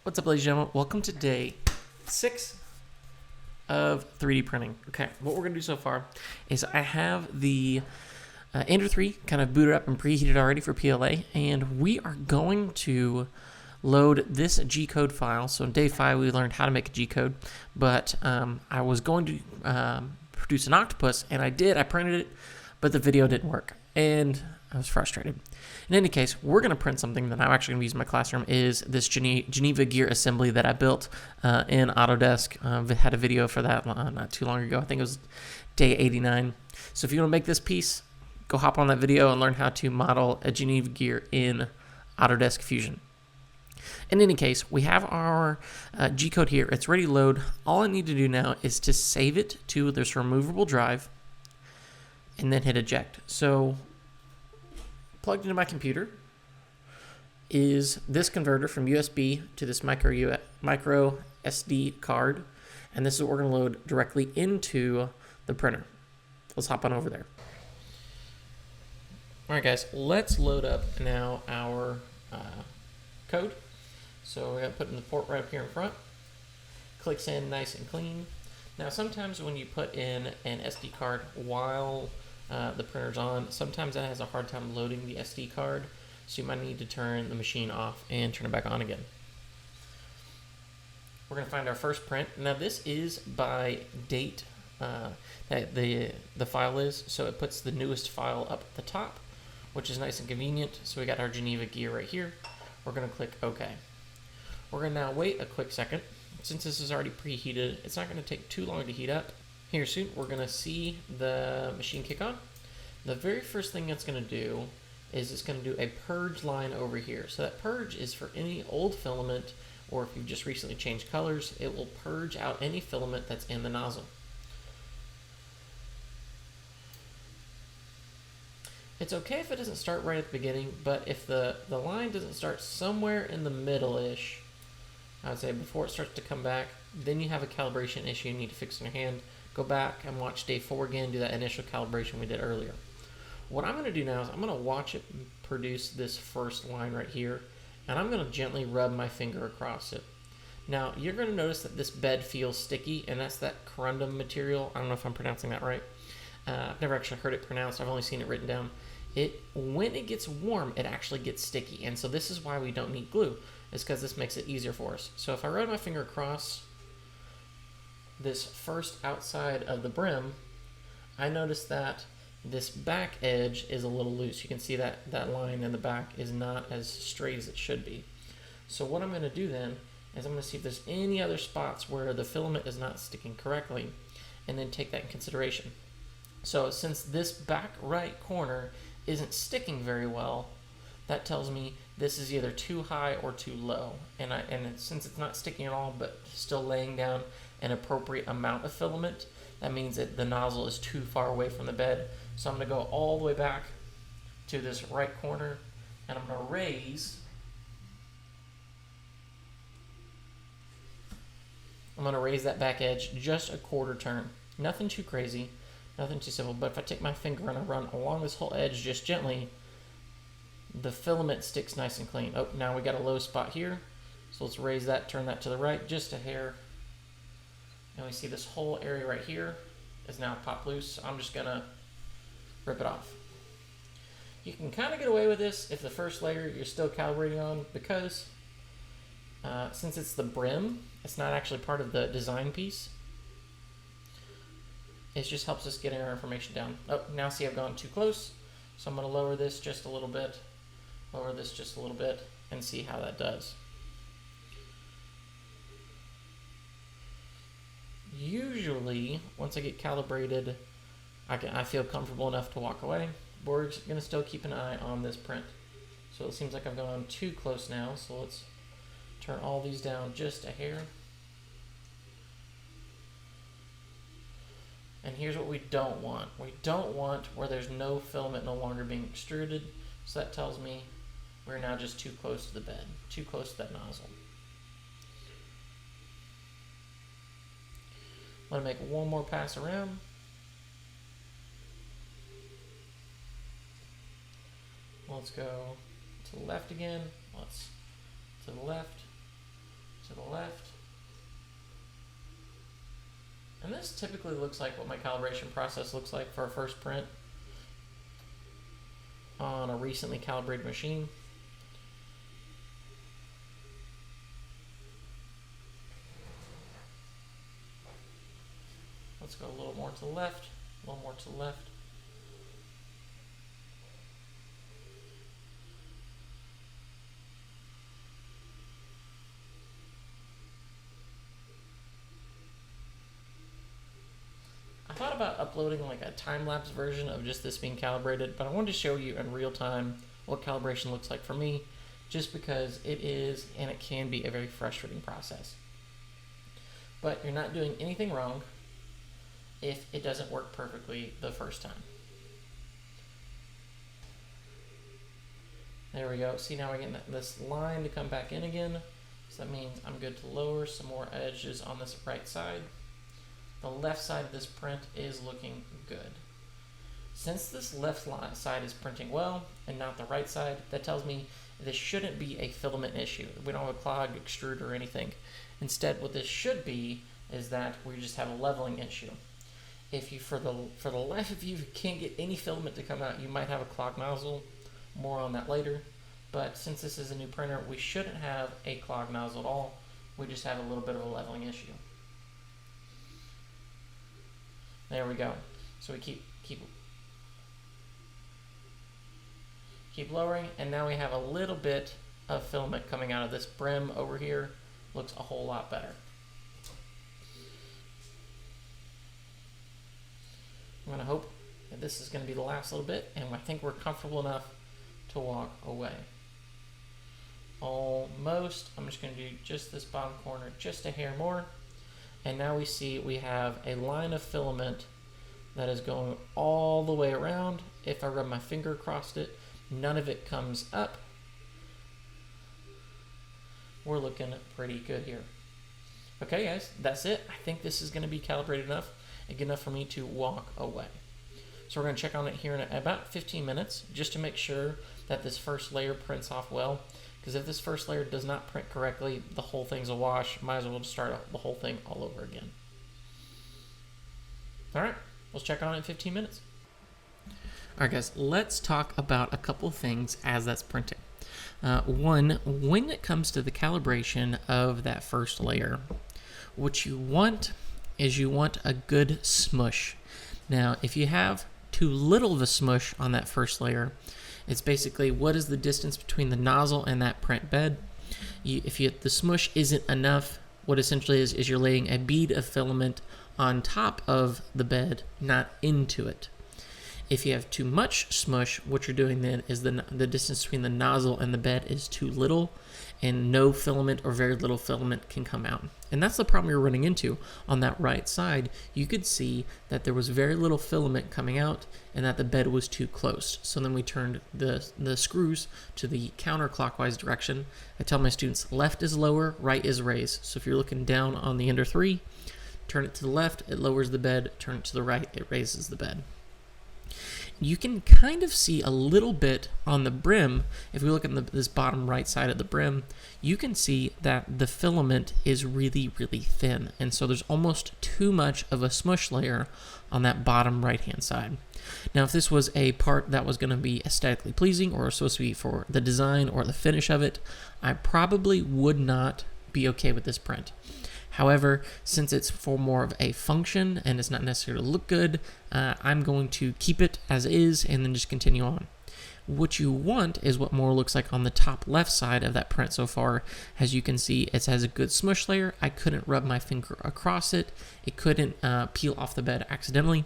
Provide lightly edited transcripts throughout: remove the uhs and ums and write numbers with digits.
What's up, ladies and gentlemen? Welcome to day 6 of 3D printing. Okay, what we're going to do so far is I have the Ender 3 kind of booted up and preheated already for PLA, and we are going to load this G-code file. So in day 5, we learned how to make a G-code, but I was going to produce an octopus, and I did. I printed it, but the video didn't work, and I was frustrated. In any case, we're going to print something that I'm actually going to use in my classroom, is this Geneva gear assembly that I built in Autodesk. Had a video for that not too long ago. I think it was day 89. So if you want to make this piece, go hop on that video and learn how to model a Geneva gear in Autodesk Fusion. In any case, we have our G-code here. It's ready to load. All I need to do now is to save it to this removable drive and then hit eject. So plugged into my computer is this converter from USB to this micro SD card, and this is what we're going to load directly into the printer. Let's hop on over there. Alright guys, let's load up now our code. So we're going to put in the port right up here in front. Clicks in nice and clean. Now sometimes when you put in an SD card while the printer's on, sometimes that has a hard time loading the SD card, so you might need to turn the machine off and turn it back on again. We're going to find our first print. Now this is by date that the file is, so it puts the newest file up at the top, which is nice and convenient. So we got our Geneva gear right here. We're going to click OK. We're going to now wait a quick second. Since this is already preheated, it's not going to take too long to heat up. Here soon, we're going to see the machine kick on. The very first thing it's going to do is it's going to do a purge line over here. So that purge is for any old filament, or if you've just recently changed colors, it will purge out any filament that's in the nozzle. It's okay if it doesn't start right at the beginning, but if the line doesn't start somewhere in the middle-ish, I would say before it starts to come back, then you have a calibration issue you need to fix in your hand. Go back and watch day 4 again, do that initial calibration we did earlier. What I'm going to do now is I'm going to watch it produce this first line right here, and I'm going to gently rub my finger across it. Now, you're going to notice that this bed feels sticky, and that's that corundum material. I don't know if I'm pronouncing that right. I've never actually heard it pronounced. I've only seen it written down. When it gets warm, it actually gets sticky, and so this is why we don't need glue. It's because this makes it easier for us. So if I rub my finger across this first outside of the brim, I notice that this back edge is a little loose. You can see that line in the back is not as straight as it should be. So what I'm going to do then is I'm going to see if there's any other spots where the filament is not sticking correctly, and then take that in consideration. So since this back right corner isn't sticking very well, that tells me this is either too high or too low. And since it's not sticking at all but still laying down an appropriate amount of filament, that means that the nozzle is too far away from the bed. So I'm going to go all the way back to this right corner, and I'm going to raise. I'm going to raise that back edge just a quarter turn. Nothing too crazy, nothing too simple, but if I take my finger and I run along this whole edge just gently, the filament sticks nice and clean. Oh, now we got a low spot here, so let's raise that, turn that to the right just a hair. And we see this whole area right here is now popped loose. So I'm just gonna rip it off. You can kind of get away with this if the first layer you're still calibrating on, because since it's the brim, it's not actually part of the design piece. It just helps us getting our information down. Oh, now see I've gone too close, so I'm gonna lower this just a little bit, lower this just a little bit, and see how that does. Usually, once I get calibrated, I feel comfortable enough to walk away. We're going to still keep an eye on this print. So it seems like I've gone too close now, so let's turn all these down just a hair. And here's what we don't want. We don't want where there's no filament no longer being extruded, so that tells me we're now just too close to the bed, too close to that nozzle. I'm going to make one more pass around. Let's go to the left again. Let's to the left, to the left. And this typically looks like what my calibration process looks like for a first print on a recently calibrated machine. Let's go a little more to the left, a little more to the left. I thought about uploading like a time-lapse version of just this being calibrated, but I wanted to show you in real time what calibration looks like for me, just because it is and it can be a very frustrating process. But you're not doing anything wrong if it doesn't work perfectly the first time. There we go. See, now we're getting this line to come back in again. So that means I'm good to lower some more edges on this right side. The left side of this print is looking good. Since this left side is printing well and not the right side, that tells me this shouldn't be a filament issue. We don't have a clogged extruder or anything. Instead, what this should be is that we just have a leveling issue. If you, for the life of you, can't get any filament to come out, you might have a clogged nozzle. More on that later. But since this is a new printer, we shouldn't have a clogged nozzle at all. We just have a little bit of a leveling issue. There we go. So we keep lowering, and now we have a little bit of filament coming out of this brim over here. Looks a whole lot better. I'm going to hope that this is going to be the last little bit, and I think we're comfortable enough to walk away. Almost. I'm just going to do just this bottom corner just a hair more. And now we see we have a line of filament that is going all the way around. If I rub my finger across it, none of it comes up. We're looking pretty good here. Okay, guys, that's it. I think this is going to be calibrated enough and good enough for me to walk away. So we're going to check on it here in about 15 minutes just to make sure that this first layer prints off well. Because if this first layer does not print correctly, the whole thing's a wash. Might as well just start the whole thing all over again. All right, let's check on it in 15 minutes. All right, guys, let's talk about a couple things as that's printing. One, when it comes to the calibration of that first layer, what you want is you want a good smush. Now, if you have too little of a smush on that first layer, it's basically what is the distance between the nozzle and that print bed. If the smush isn't enough, what essentially is you're laying a bead of filament on top of the bed, not into it. If you have too much smush, what you're doing then is the distance between the nozzle and the bed is too little, and no filament or very little filament can come out. And that's the problem you're running into. On that right side, you could see that there was very little filament coming out and that the bed was too close. So then we turned the screws to the counterclockwise direction. I tell my students left is lower, right is raise. So if you're looking down on the Ender 3, turn it to the left, it lowers the bed, turn it to the right, it raises the bed. You can kind of see a little bit on the brim. If we look at this bottom right side of the brim, you can see that the filament is really, really thin. And so there's almost too much of a smush layer on that bottom right-hand side. Now, if this was a part that was going to be aesthetically pleasing or supposed to be for the design or the finish of it, I probably would not be okay with this print. However, since it's for more of a function and it's not necessarily to look good, I'm going to keep it as is and then just continue on. What you want is what more looks like on the top left side of that print so far. As you can see, it has a good smush layer. I couldn't rub my finger across it. It couldn't peel off the bed accidentally.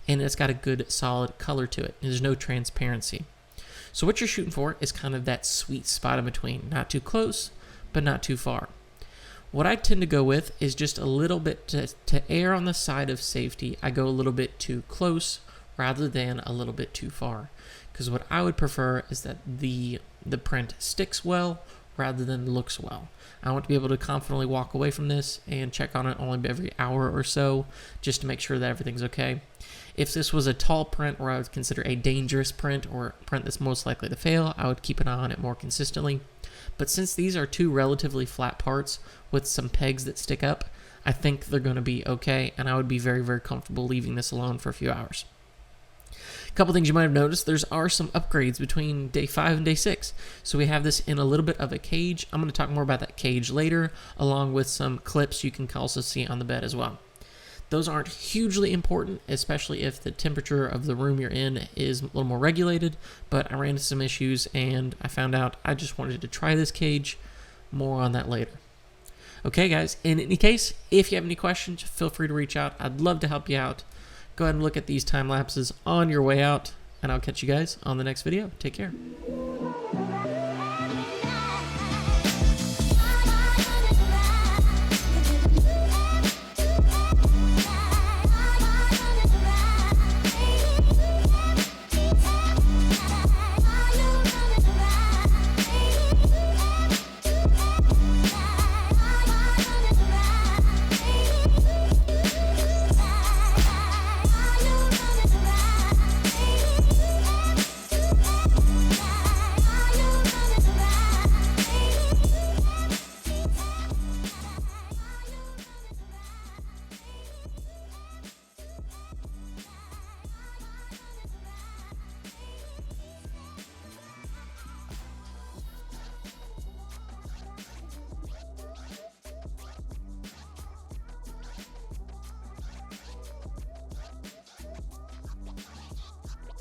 And it's got a good solid color to it. There's no transparency. So what you're shooting for is kind of that sweet spot in between. Not too close, but not too far. What I tend to go with is just a little bit to err on the side of safety. I go a little bit too close rather than a little bit too far. Because what I would prefer is that the print sticks well rather than looks well. I want to be able to confidently walk away from this and check on it only every hour or so just to make sure that everything's okay. If this was a tall print where I would consider a dangerous print or a print that's most likely to fail, I would keep an eye on it more consistently. But since these are two relatively flat parts with some pegs that stick up, I think they're going to be okay, and I would be very, very comfortable leaving this alone for a few hours. A couple things you might have noticed, there are some upgrades between day 5 and day 6. So we have this in a little bit of a cage. I'm going to talk more about that cage later, along with some clips you can also see on the bed as well. Those aren't hugely important, especially if the temperature of the room you're in is a little more regulated, but I ran into some issues and I found out I just wanted to try this cage. More on that later. Okay, guys, in any case, if you have any questions, feel free to reach out. I'd love to help you out. Go ahead and look at these time lapses on your way out, and I'll catch you guys on the next video. Take care.